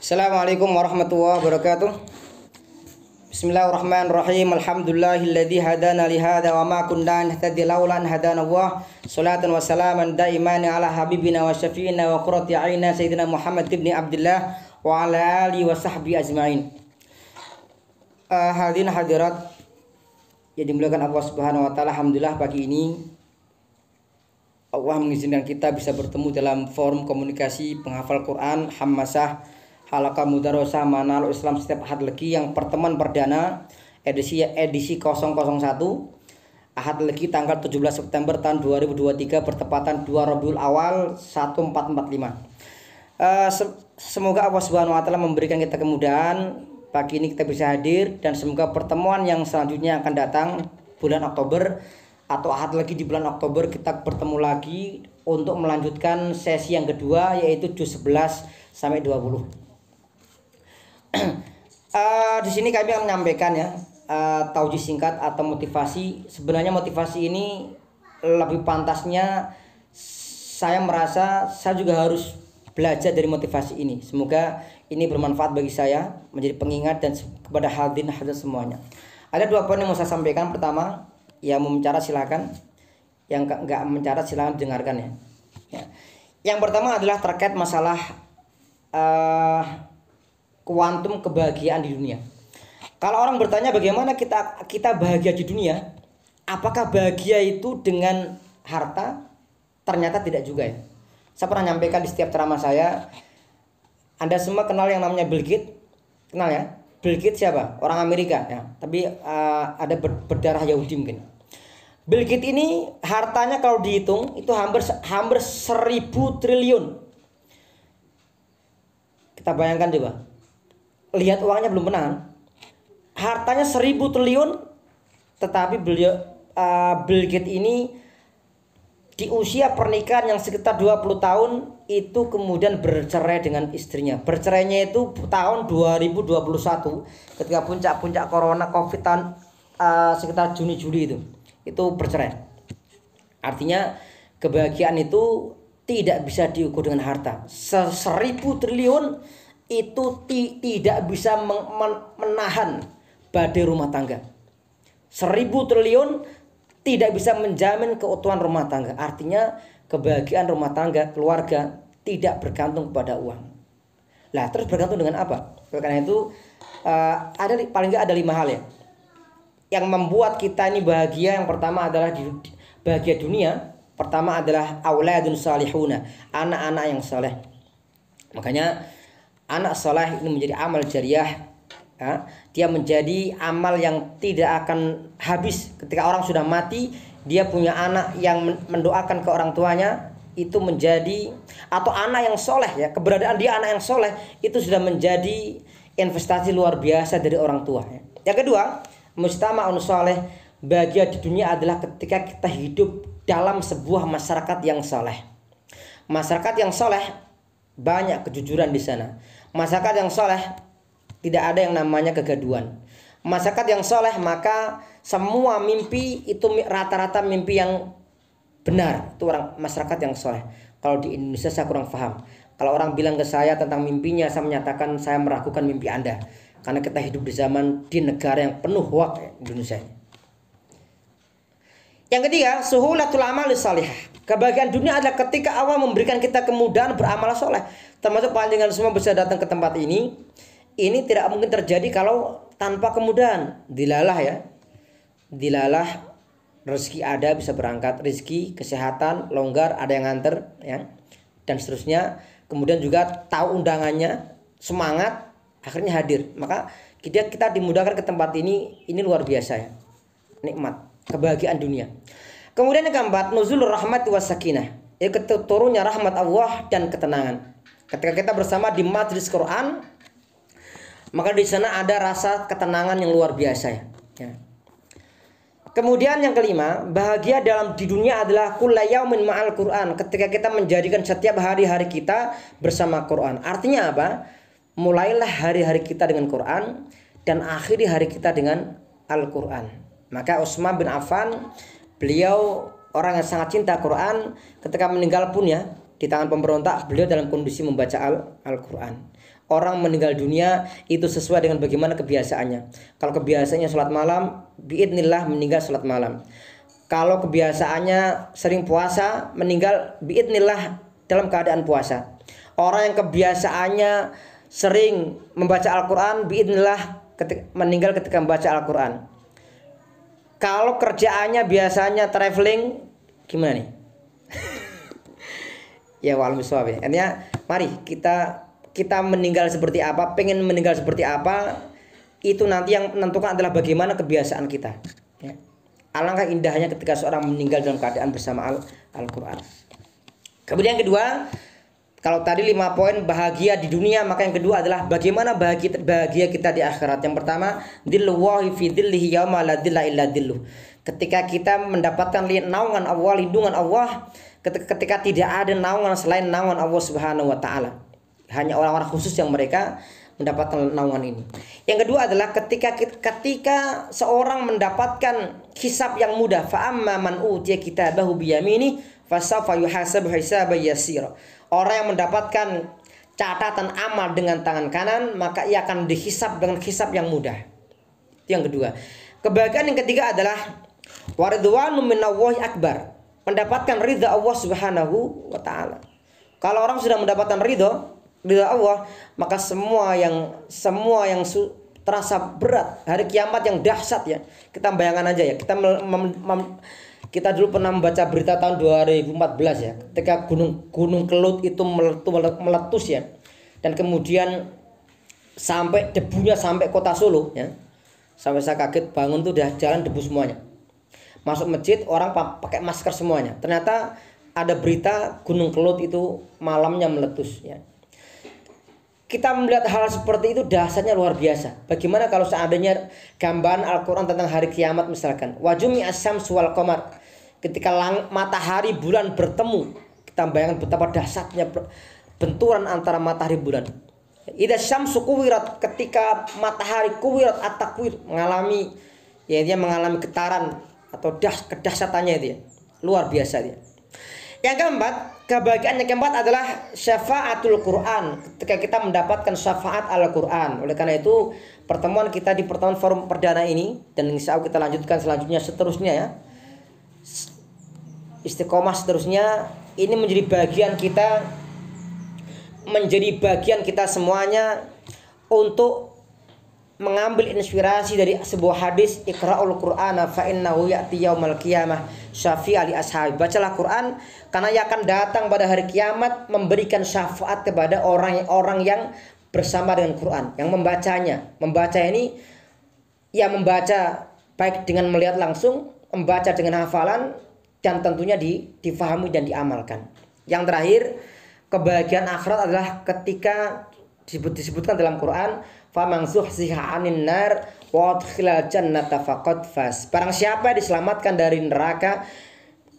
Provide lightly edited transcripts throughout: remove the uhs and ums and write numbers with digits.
Assalamualaikum warahmatullahi wabarakatuh. Bismillahirrahmanirrahim. Alhamdulillahilladzi hadana li hadza wa ma kunna nahtadiya laula an hadana Allah. Shalatan wa salaman daiman ala habibina wa syafiina wa qurrati a'yunina sayyidina Muhammad ibn Abdullah wa ala alihi wa sahbihi ajmain. Hadirin hadirat yang dimuliakan Allah Subhanahu wa taala, alhamdulillah pagi ini Allah mengizinkan kita bisa bertemu dalam forum komunikasi penghafal Quran Hammasah Halaqah Mudarosah Manal Islam setiap Ahad Legi yang pertemuan perdana edisi 001 Ahad Legi tanggal 17 September tahun 2023 bertepatan 2 Rabiul Awal 1445. Semoga Allah Subhanahu wa taala memberikan kita kemudahan pagi ini kita bisa hadir, dan semoga pertemuan yang selanjutnya akan datang bulan Oktober atau Ahad lagi di bulan Oktober kita bertemu lagi untuk melanjutkan sesi yang kedua, yaitu juz 11 sampai 20. Di sini kami akan menyampaikan taujih singkat atau motivasi. Sebenarnya motivasi ini lebih pantasnya saya merasa saya juga harus belajar dari motivasi ini. Semoga ini bermanfaat bagi saya, menjadi pengingat dan kepada hadirin hadirat semuanya. Ada dua poin yang mau saya sampaikan. Pertama, yang mau mencatat silakan, yang enggak mencatat silakan dengarkan ya. Yang pertama adalah terkait masalah kuantum kebahagiaan di dunia. Kalau orang bertanya bagaimana kita bahagia di dunia, apakah bahagia itu dengan harta? Ternyata tidak juga ya. Saya pernah nyampaikan di setiap ceramah saya. Anda semua kenal yang namanya Bill Gates? Kenal ya? Bill Gates siapa? Orang Amerika ya. Tapi ada berdarah Yahudi mungkin. Bill Gates ini hartanya kalau dihitung itu hampir 1000 triliun. Kita bayangkan coba. Lihat uangnya belum pernah. Hartanya 1000 triliun, tetapi Bill Gates ini di usia pernikahan yang sekitar 20 tahun itu kemudian bercerai dengan istrinya. Bercerainya itu tahun 2021 ketika puncak-puncak corona Covid tahun sekitar Juni-Juli itu bercerai. Artinya kebahagiaan itu tidak bisa diukur dengan harta. 1000 triliun itu tidak bisa menahan badai rumah tangga. 1000 triliun tidak bisa menjamin keutuhan rumah tangga. Artinya kebahagiaan rumah tangga, keluarga tidak bergantung kepada uang. Lah terus bergantung dengan apa? Karena itu paling nggak ada 5 hal ya yang membuat kita ini bahagia. Yang pertama adalah bahagia dunia. Pertama adalah auladun salihuna, anak-anak yang saleh. Makanya anak saleh ini menjadi amal jariah. Dia menjadi amal yang tidak akan habis. Ketika orang sudah mati, dia punya anak yang mendoakan ke orang tuanya, itu menjadi, atau anak yang soleh ya, keberadaan dia anak yang soleh itu sudah menjadi investasi luar biasa dari orang tua ya. Yang kedua, mujtama'un soleh, bahagia di dunia adalah ketika kita hidup dalam sebuah masyarakat yang soleh. Masyarakat yang soleh banyak kejujuran di sana. Masyarakat yang soleh tidak ada yang namanya kegaduhan. Masyarakat yang soleh maka semua mimpi itu rata-rata mimpi yang benar. Itu orang masyarakat yang soleh. Kalau di Indonesia saya kurang paham. Kalau orang bilang ke saya tentang mimpinya, saya menyatakan saya meragukan mimpi Anda. Karena kita hidup di negara yang penuh hoak, Indonesia. Yang ketiga, suhulatul amal salihah. Kebahagiaan dunia adalah ketika Allah memberikan kita kemudahan beramal soleh. Termasuk panjenengan semua bisa datang ke tempat ini. Ini tidak mungkin terjadi kalau tanpa kemudahan. Dilalah ya. Dilalah rezeki ada bisa berangkat, rezeki, kesehatan, longgar, ada yang nganter ya. Dan seterusnya. Kemudian juga tahu undangannya, semangat, akhirnya hadir. Maka kita dimudahkan ke tempat ini luar biasa ya. Nikmat, kebahagiaan dunia. Kemudian yang keempat, nuzulur rahmat was sakinah. Yaitu turunnya rahmat Allah dan ketenangan. Ketika kita bersama di majelis Quran, maka di sana ada rasa ketenangan yang luar biasa ya. Kemudian yang kelima, bahagia di dunia adalah kulla yaumin ma'al Quran. Ketika kita menjadikan setiap hari-hari kita bersama Quran. Artinya apa? Mulailah hari-hari kita dengan Quran dan akhiri hari kita dengan Al-Quran. Maka Utsman bin Affan, beliau orang yang sangat cinta Quran, ketika meninggal pun ya di tangan pemberontak, beliau dalam kondisi membaca Al-Quran. orang meninggal dunia itu sesuai dengan bagaimana kebiasaannya. Kalau kebiasaannya sholat malam, biidnillah meninggal sholat malam. Kalau kebiasaannya sering puasa, meninggal biidnillah dalam keadaan puasa. Orang yang kebiasaannya sering membaca Al-Quran, biidnillah meninggal ketika membaca Al-Quran. Kalau kerjaannya biasanya traveling, gimana nih? Ya wa'alaikum salam. Artinya mari kita meninggal seperti apa, pengen meninggal seperti apa, itu nanti yang menentukan adalah bagaimana kebiasaan kita. Ya. Alangkah indahnya ketika seorang meninggal dalam keadaan bersama Al-Quran. Kemudian yang kedua, kalau tadi 5 poin bahagia di dunia, maka yang kedua adalah bagaimana bahagia kita di akhirat. Yang pertama, dilluwahi fi dhillihi yauma la dhilla illa dhilluh. Ketika kita mendapatkan naungan Allah, lindungan Allah, ketika tidak ada naungan selain naungan Allah Subhanahu wa taala. Hanya orang-orang khusus yang mereka mendapatkan naungan ini. Yang kedua adalah ketika seorang mendapatkan hisab yang mudah, fa amma man utiya kitabahu biyamini fasawfa yuhasabu hisaban yasira. Orang yang mendapatkan catatan amal dengan tangan kanan, maka ia akan dihisab dengan hisab yang mudah. Itu yang kedua. Kebahagiaan yang ketiga adalah waridwanu minallahi akbar. Mendapatkan ridha Allah Subhanahu wa taala. Kalau orang sudah mendapatkan ridha Allah, maka semua yang terasa berat, hari kiamat yang dahsyat ya. Kita bayangkan aja ya. Kita dulu pernah membaca berita tahun 2014 ya, ketika gunung Kelut itu meletus ya, dan kemudian sampai debunya sampai kota Solo ya, sampai saya kaget bangun tuh udah jalan debu semuanya. Masuk masjid orang pakai masker semuanya. Ternyata ada berita gunung Kelut itu malamnya meletus ya. Kita melihat hal seperti itu dahsyatnya luar biasa. Bagaimana kalau seandainya gambaran Al-Quran tentang hari kiamat misalkan, wajumi asyamsu wal qamar, ketika matahari bulan bertemu, kita bayangkan betapa dahsyatnya benturan antara matahari bulan. Idza syamsu kuwirat, ketika matahari kuwirat at-takwir, mengalami getaran atau kedahsyatannya itu ya. Luar biasa dia. Yang keempat, kebahagiaan yang keempat adalah syafaatul Quran. Ketika kita mendapatkan syafaat Al-Quran. Oleh karena itu, pertemuan kita di pertemuan forum perdana ini, dan insya Allah kita lanjutkan seterusnya ya. Istiqomah seterusnya, ini menjadi bagian kita semuanya untuk mengambil inspirasi dari sebuah hadis, Iqra'ul Qur'ana fa innahu ya'ti yaumal qiyamah syafi'a li ashabi. Bacalah Quran karena ia akan datang pada hari kiamat memberikan syafaat kepada orang-orang yang bersama dengan Quran, yang membacanya. Membaca ini ya membaca baik dengan melihat langsung, membaca dengan hafalan, dan tentunya difahami dan diamalkan. Yang terakhir, kebahagiaan akhirat adalah ketika disebutkan dalam Quran, faman zuhziha 'anil nar wa udkhilal jannata faqad faz. Barang siapa diselamatkan dari neraka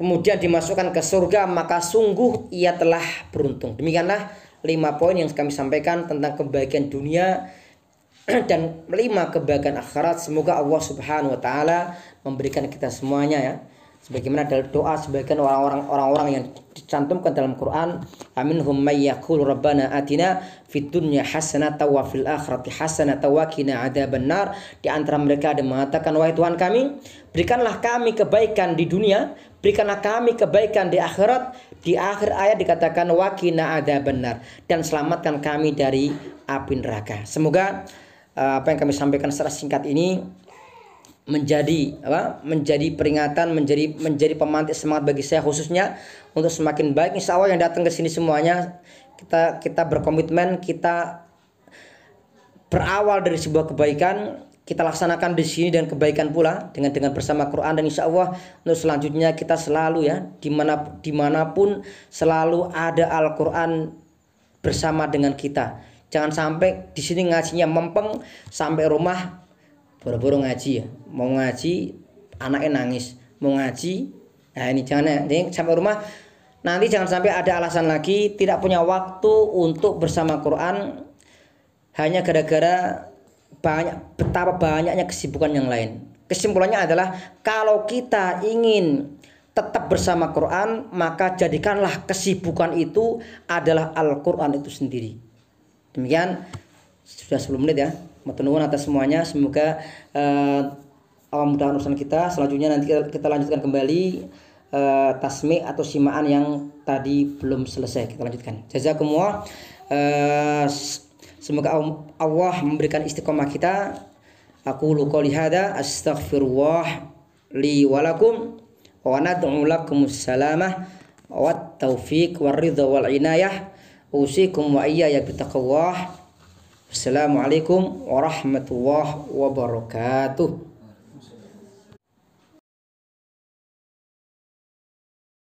kemudian dimasukkan ke surga, maka sungguh ia telah beruntung. Demikianlah 5 poin yang kami sampaikan tentang kebahagiaan dunia dan 5 kebahagiaan akhirat. Semoga Allah Subhanahu wa taala memberikan kita semuanya ya. Sebagaimana dalam doa sebagian orang-orang yang dicantumkan dalam Quran, aminhum may yaqulu rabbana atina fid dunya hasanatan wa fil akhirati hasanatan wa qina adzabannar. Di antara mereka ada mengatakan, wahai Tuhan kami, berikanlah kami kebaikan di dunia, berikanlah kami kebaikan di akhirat. Di akhir ayat dikatakan wa qina adzabannar, dan selamatkan kami dari api neraka. Semoga apa yang kami sampaikan secara singkat ini menjadi peringatan, menjadi pemantik semangat bagi saya khususnya untuk semakin baik. Insya Allah yang datang ke sini semuanya kita berkomitmen, kita berawal dari sebuah kebaikan, kita laksanakan di sini dengan kebaikan pula dengan bersama Quran, dan insya Allah untuk selanjutnya kita selalu ya dimanapun selalu ada Al-Quran bersama dengan kita. Jangan sampai di sini ngajinya mempeng, sampai rumah boro-boro ngaji ya, mau ngaji anaknya nangis, mau ngaji, nah ini jangan ya, sampai rumah nanti jangan sampai ada alasan lagi tidak punya waktu untuk bersama Quran hanya gara-gara betapa banyaknya kesibukan yang lain. Kesimpulannya adalah kalau kita ingin tetap bersama Quran, maka jadikanlah kesibukan itu adalah Al-Quran itu sendiri. Demikian. Sudah 10 menit ya. Matur nuwun atas semuanya. Semoga mudah urusan kita. Selanjutnya nanti kita lanjutkan kembali tasmi' atau simaan yang tadi belum selesai. Kita lanjutkan. Jazakumullah. Semoga Allah memberikan istiqomah kita. Aku qouli hada astaghfirullah li wa lakum wa nad'u lakumus salamah wat taufiq war ridha wal inayah. Usikum wa iyaya bittaqwallah. Assalamualaikum warahmatullahi wabarakatuh.